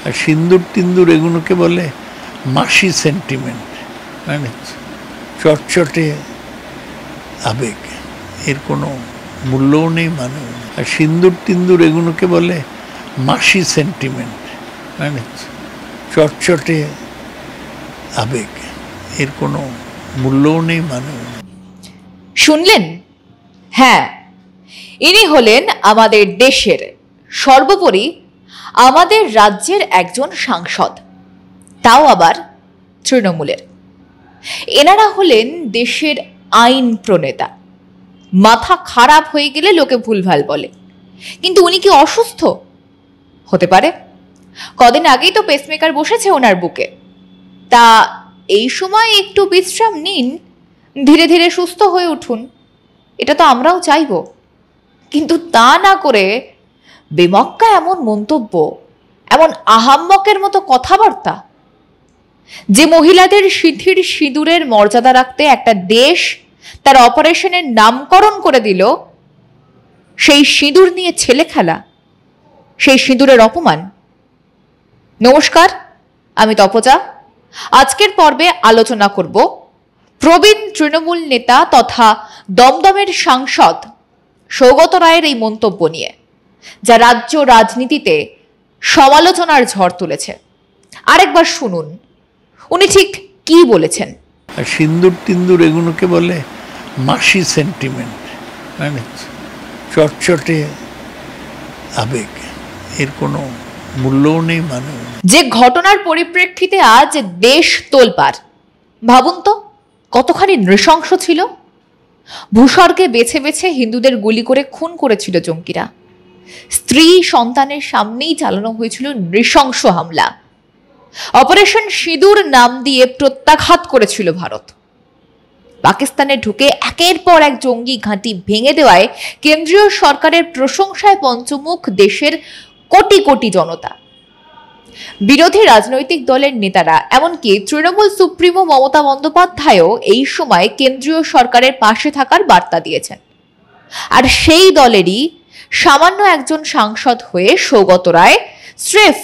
আর সিন্দুর টিন্দুর এগুলোকে বলে মাসি সেন্টিমেন্ট, মানে চটচটে আবেগ, এর কোনো মূল্যও নেই, মানেও নেই। আর সিন্দুর টিন্দুর এগুলোকে বলে মাসি সেন্টিমেন্ট, মানে চটচটে আবেগ, এর কোনো মূল্যও নেই, মানেও নেই। শুনলেন? হ্যাঁ, ইনি হলেন আমাদের দেশের, সর্বোপরি আমাদের রাজ্যের একজন সাংসদ, তাও আবার তৃণমূলের। এনারা হলেন দেশের আইন প্রণেতা। মাথা খারাপ হয়ে গেলে লোকে ভুলভাল বলে, কিন্তু উনি কি অসুস্থ? হতে পারে, কদিন আগেই তো পেসমেকার বসেছে ওনার বুকে। তা এই সময় একটু বিশ্রাম নিন, ধীরে ধীরে সুস্থ হয়ে উঠুন, এটা তো আমরাও চাইব। কিন্তু তা না করে বেমক্কা এমন মন্তব্য, এমন আহাম্মকের মতো কথাবার্তা, যে মহিলাদের সিঁথির সিঁদুরের মর্যাদা রাখতে একটা দেশ তার অপারেশনের নামকরণ করে দিল, সেই সিঁদুর নিয়ে ছেলে খেলা, সেই সিঁদুরের অপমান। নমস্কার, আমি তপজা। আজকের পর্বে আলোচনা করব প্রবীণ তৃণমূল নেতা তথা দমদমের সাংসদ সৌগত রায়ের এই মন্তব্য নিয়ে, যা রাজ্য রাজনীতিতে সমালোচনার ঝড় তুলেছে। আরেকবার শুনুন উনি ঠিক কি বলেছেন। আর সিন্দুর টিন্দুর এগুলোকে বলে মাসি সেন্টিমেন্ট, মানে চটচটে আবেগ, এর কোনো মূল্যও নেই, মানেও নেই। যে ঘটনার পরিপ্রেক্ষিতে আজ দেশ তোলপাড়, ভাবুন তো কতখানি নৃশংস ছিল। ভূস্বর্গে বেছে বেছে হিন্দুদের গুলি করে খুন করেছিল জঙ্গিরা। স্ত্রী সন্তানের সামনেই চালানো হয়েছিল নৃশংস হামলা। অপারেশন সিঁদুর নাম দিয়ে প্রত্যাঘাত করেছিল ভারত। পাকিস্তানে ঢুকে একের পর এক জঙ্গি ঘাঁটি ভেঙে দেওয়ায় কেন্দ্রীয় সরকারের প্রশংসায় পঞ্চমুখ দেশের কোটি কোটি জনতা। বিরোধী রাজনৈতিক দলের নেতারা, এমনকি তৃণমূল সুপ্রিমো মমতা বন্দ্যোপাধ্যায়ও এই সময় কেন্দ্রীয় সরকারের পাশে থাকার বার্তা দিয়েছেন। আর সেই দলেরই সামান্য একজন সাংসদ হয়ে সৌগত রায় স্রেফ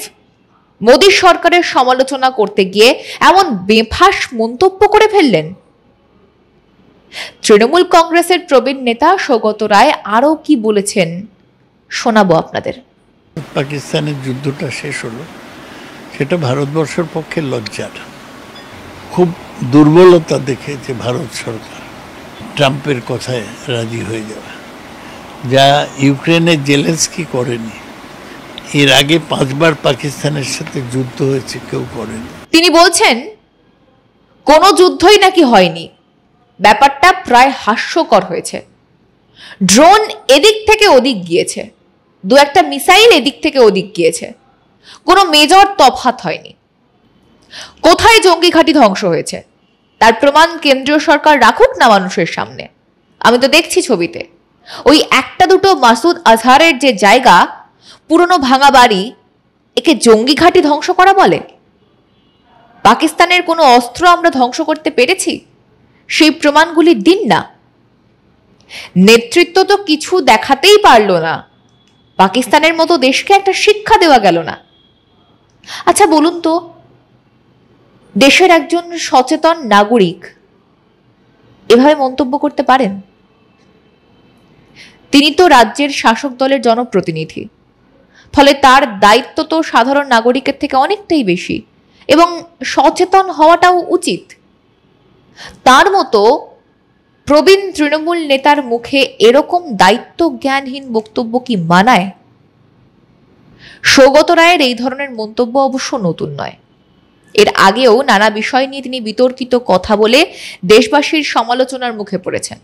মোদী সরকারের সমালোচনা করতে গিয়ে এমন বেফাঁস মন্তব্য করে ফেললেন। তৃণমূল কংগ্রেসের প্রবীণ নেতা সৌগত রায় আরও কি বলেছেন শোনাবো আপনাদের। পাকিস্তানের যুদ্ধটা শেষ হলো, সেটা ভারতবর্ষের পক্ষে লজ্জার। খুব দুর্বলতা দেখে যে ভারত সরকার ট্রাম্পের কথায় রাজি হয়ে যাওয়া, যা ইউক্রেনের জেলেনস্কি করেনি। এর আগে 5 বার পাকিস্তানের সাথে যুদ্ধ হয়েছে, কেউ করেনি। তিনি বলছেন কোনো যুদ্ধই নাকি হয়নি, ব্যাপারটা প্রায় হাস্যকর হয়েছে। ড্রোন এদিক থেকে ওদিক গিয়েছে, দু একটা মিসাইল এদিক থেকে ওদিক গিয়েছে, কোনো মেজর তফাৎ হয়নি। কোথায় জঙ্গি ঘাঁটি ধ্বংস হয়েছে তার প্রমাণ কেন্দ্রীয় সরকার রাখুক না মানুষের সামনে। আমি তো দেখছি ছবিতে, ওই একটা দুটো মাসুদ আজহারের যে জায়গা, পুরনো ভাঙা বাড়ি, একে জঙ্গি ঘাঁটি ধ্বংস করা বলে? পাকিস্তানের কোনো অস্ত্র আমরা ধ্বংস করতে পেরেছি? সেই প্রমাণগুলি দিন না। নেতৃত্ব তো কিছু দেখাতেই পারল না, পাকিস্তানের মতো দেশকে একটা শিক্ষা দেওয়া গেল না। আচ্ছা বলুন তো, দেশের একজন সচেতন নাগরিক এভাবে মন্তব্য করতে পারেন? তিনি তো রাজ্যের শাসক দলের জনপ্রতিনিধি, ফলে তার দায়িত্ব তো সাধারণ নাগরিকের থেকে অনেকটাই বেশি, এবং সচেতন হওয়াটাও উচিত। তার মতো প্রবীণ তৃণমূল নেতার মুখে এরকম দায়িত্ব জ্ঞানহীন বক্তব্য কি মানায়? সৌগত রায়ের এই ধরনের মন্তব্য অবশ্য নতুন নয়। এর আগেও নানা বিষয় নিয়ে তিনি বিতর্কিত কথা বলে দেশবাসীর সমালোচনার মুখে পড়েছেন।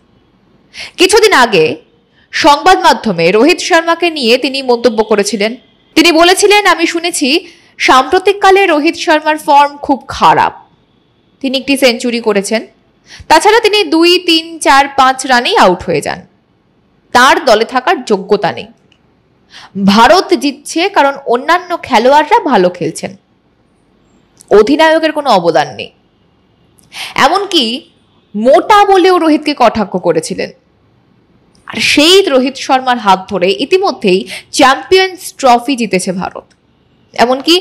কিছুদিন আগে সংবাদ মাধ্যমে রোহিত শর্মাকে নিয়ে তিনি মন্তব্য করেছিলেন। তিনি বলেছিলেন, আমি শুনেছি সাম্প্রতিককালে রোহিত শর্মার ফর্ম খুব খারাপ। তিনি একটি সেঞ্চুরি করেছেন, তাছাড়া তিনি 2, 3, 4, 5 রানেই আউট হয়ে যান। তার দলে থাকার যোগ্যতা নেই। ভারত জিতছে কারণ অন্যান্য খেলোয়াড়রা ভালো খেলছেন, অধিনায়কের কোনো অবদান নেই। এমনকি মোটা বলেও রোহিতকে কটাক্ষ করেছিলেন। আর সেই রোহিত শর্মার হাত ধরে ইতিমধ্যেই চ্যাম্পিয়ন্স ট্রফি জিতেছে ভারত। এমনকি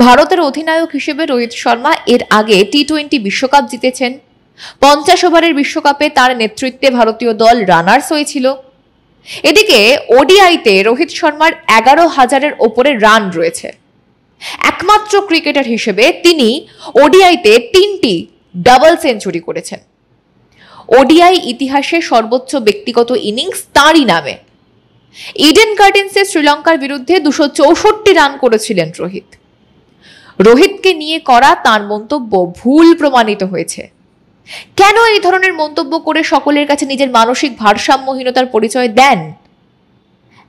ভারতের অধিনায়ক হিসেবে রোহিত শর্মা এর আগে টি-20 বিশ্বকাপ জিতেছেন। 50 ওভারের বিশ্বকাপে তার নেতৃত্বে ভারতীয় দল রানার্স হয়েছিল। এদিকে ওডিআইতে রোহিত শর্মার 11,000-এর ওপরে রান রয়েছে। একমাত্র ক্রিকেটার হিসেবে তিনি ওডিআইতে 3টি ডাবল সেঞ্চুরি করেছেন। ওডিআই ইতিহাসে সর্বোচ্চ ব্যক্তিগত ইনিংস তাঁরই নামে। ইডেন গার্ডেন্সে শ্রীলঙ্কার বিরুদ্ধে 264 রান করেছিলেন রোহিত। রোহিতকে নিয়ে করা তাঁর মন্তব্য ভুল প্রমাণিত হয়েছে। কেন এই ধরনের মন্তব্য করে সকলের কাছে নিজের মানসিক ভারসাম্যহীনতার পরিচয় দেন?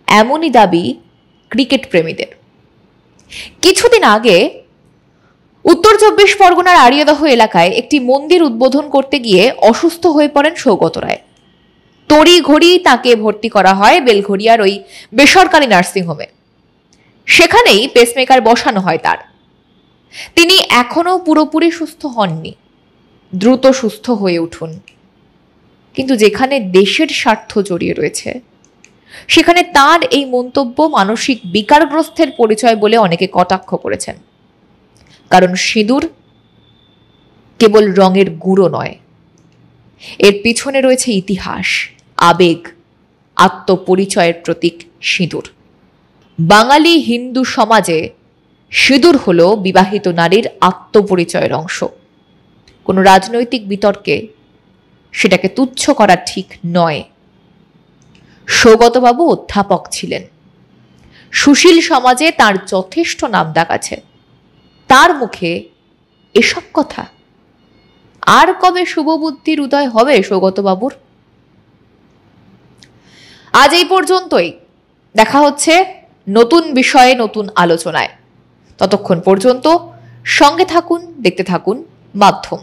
এমনই দাবি ক্রিকেট প্রেমীদের। কিছুদিন আগে উত্তর 24 পরগনার আড়িয়াদহ এলাকায় একটি মন্দির উদ্বোধন করতে গিয়ে অসুস্থ হয়ে পড়েন সৌগত রায়। তড়িঘড়ি তাকে ভর্তি করা হয় বেলঘড়িয়ার ওই বেসরকারি নার্সিংহোমে। সেখানেই পেসমেকার বসানো হয় তার। তিনি এখনো পুরোপুরি সুস্থ হননি। দ্রুত সুস্থ হয়ে উঠুন। কিন্তু যেখানে দেশের স্বার্থ জড়িয়ে রয়েছে সেখানে তার এই মন্তব্য মানসিক বিকারগ্রস্তের পরিচয় বলে অনেকে কটাক্ষ করেছেন। কারণ সিঁদুর কেবল রঙের গুঁড়ো নয়, এর পিছনে রয়েছে ইতিহাস, আবেগ, আত্মপরিচয়ের প্রতীক সিঁদুর। বাঙালি হিন্দু সমাজে সিঁদুর হলো বিবাহিত নারীর আত্মপরিচয়ের অংশ। কোনো রাজনৈতিক বিতর্কে সেটাকে তুচ্ছ করা ঠিক নয়। সৌগতবাবু অধ্যাপক ছিলেন। সুশীল সমাজে তার যথেষ্ট নামডাক আছে। তার মুখে এসব কথা আর কবে শুভবুদ্ধির উদয় হবে সৌগতবাবুর? আজ এই পর্যন্তই। দেখা হচ্ছে নতুন বিষয়ে, নতুন আলোচনায়। ততক্ষণ পর্যন্ত সঙ্গে থাকুন, দেখতে থাকুন মাধ্যম।